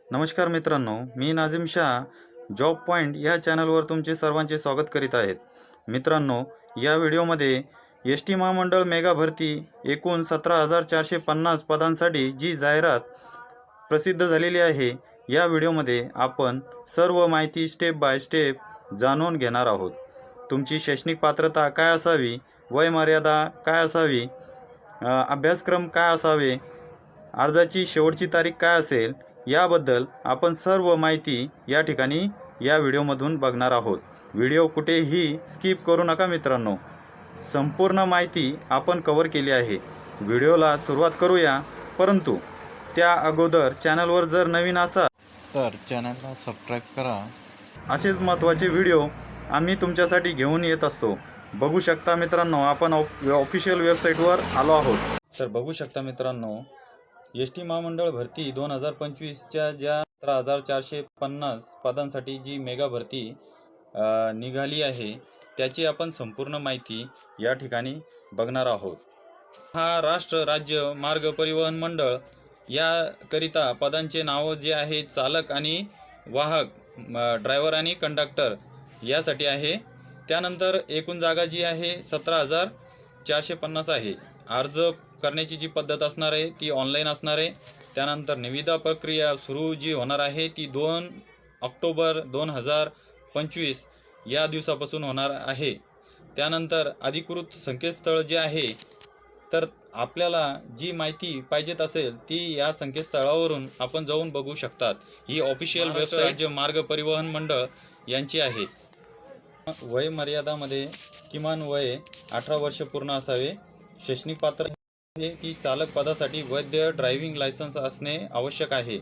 नमस्कार मित्रांनो, मी Nazim Shah job point या चॅनलवर तुमचे सर्वांचे स्वागत करीत आहेत। मित्रांनो, या व्हिडिओमध्ये एस टी महामंडळ मेगा भरती एकूण 17,450 पदांसाठी जी जाहिरात प्रसिद्ध झालेली आहे, या व्हिडिओमध्ये आपण सर्व माहिती स्टेप बाय स्टेप जाणून घेणार आहोत। तुमची शैक्षणिक पात्रता काय असावी, वय मर्यादा काय असावी, अभ्यासक्रम काय असावे, अर्जाची शेवटची तारीख काय असेल, याबद्दल आपण सर्व माहिती या ठिकाणी या व्हिडिओमधून बघणार आहोत। व्हिडिओ कुठेही स्किप करू नका मित्रांनो, संपूर्ण माहिती आपण कव्हर केली आहे। व्हिडिओला सुरुवात करूया, परंतु त्या अगोदर चॅनलवर जर नवीन असाल तर चॅनलला सबस्क्राईब करा। असेच महत्त्वाचे व्हिडिओ आम्ही तुमच्यासाठी घेऊन येत असतो। बघू शकता मित्रांनो, आपण ऑफिशियल वेबसाईटवर आलो आहोत। तर बघू शकता मित्रांनो, एस टी महामंडळ भरती 2025च्या ज्या 17,450 पदांसाठी जी मेगा भरती निघाली आहे, त्याची आपण संपूर्ण माहिती या ठिकाणी बघणार आहोत। हा राष्ट्र राज्य मार्ग परिवहन मंडळ याकरिता पदांचे नाव जे आहे चालक आणि वाहक, ड्रायव्हर आणि कंडक्टर यासाठी आहे। त्यानंतर एकूण जागा जी आहे 17,450 आहे। अर्ज करण्याची जी पद्धत असणार आहे ती ऑनलाईन असणार आहे। त्यानंतर निविदा प्रक्रिया सुरू जी होणार आहे ती 2 ऑक्टोबर 2025 या दिवसापासून होणार आहे। त्यानंतर अधिकृत संकेतस्थळ जे आहे, तर आपल्याला जी माहिती पाहिजेत असेल ती या संकेतस्थळावरून आपण जाऊन बघू शकतात। ही ऑफिशियल वेबसाईट राज्य मार्ग परिवहन मंडळ यांची आहे। वय मर्यादामध्ये किमान वय 18 वर्ष पूर्ण असावे। शैक्षणिक पात्र ती चालक पदासाठी वैध ड्रायव्हिंग लायसन्स असणे आवश्यक आहे।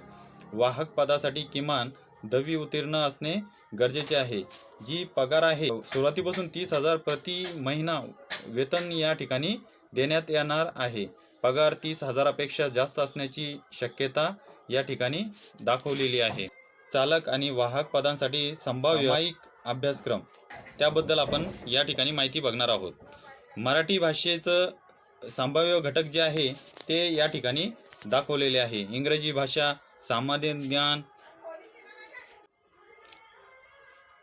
वाहक पदासाठी किमान 10वी उत्तीर्ण असणे गरजेचे आहे। जी पगार आहे सुरुवातीपासून 30,000 प्रति महिना वेतन या ठिकाणी देण्यात येणार आहे। पगार 30,000पेक्षा जास्त असण्याची शक्यता या ठिकाणी दाखवलेली आहे। चालक आणि वाहक पदांसाठी संभाव्य अभ्यासक्रम त्याबद्दल आपण या ठिकाणी माहिती बघणार आहोत। मराठी भाषेचं संभाव्य घटक जे आहे ते या ठिकाणी दाखवलेले आहे। इंग्रजी भाषा, सामान्य ज्ञान,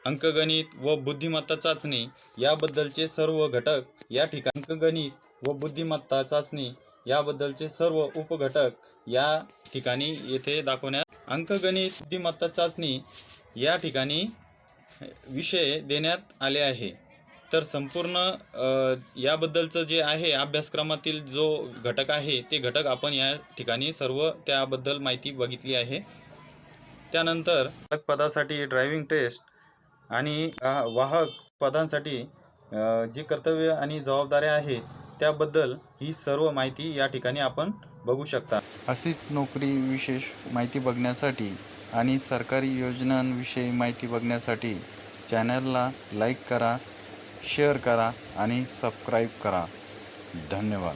अंकगणित व बुद्धिमत्ता चाचणी याबद्दलचे सर्व घटक या ठिकाणी अंकगणित व बुद्धिमत्ता चाचणी याबद्दलचे सर्व उपघटक या ठिकाणी येथे दाखवण्यात। अंकगणित बुद्धिमत्ता चाचणी या ठिकाणी विषय देण्यात आले आहे। तर संपूर्ण याबद्दलचं जे आहे अभ्यासक्रमातील जो घटक आहे ते घटक आपण या ठिकाणी सर्व त्याबद्दल माहिती बघितली आहे। त्यानंतर पदासाठी ड्रायव्हिंग टेस्ट आणि वाहक पदांसाठी जी कर्तव्य आणि जबाबदाऱ्या आहेत त्याबद्दल ही सर्व माहिती या ठिकाणी आपण बघू शकता। अशीच नोकरी विशेष माहिती बघण्यासाठी आणि सरकारी योजनांविषयी माहिती बघण्यासाठी चॅनलला लाईक करा, शेअर करा आणि सबस्क्राईब करा। धन्यवाद।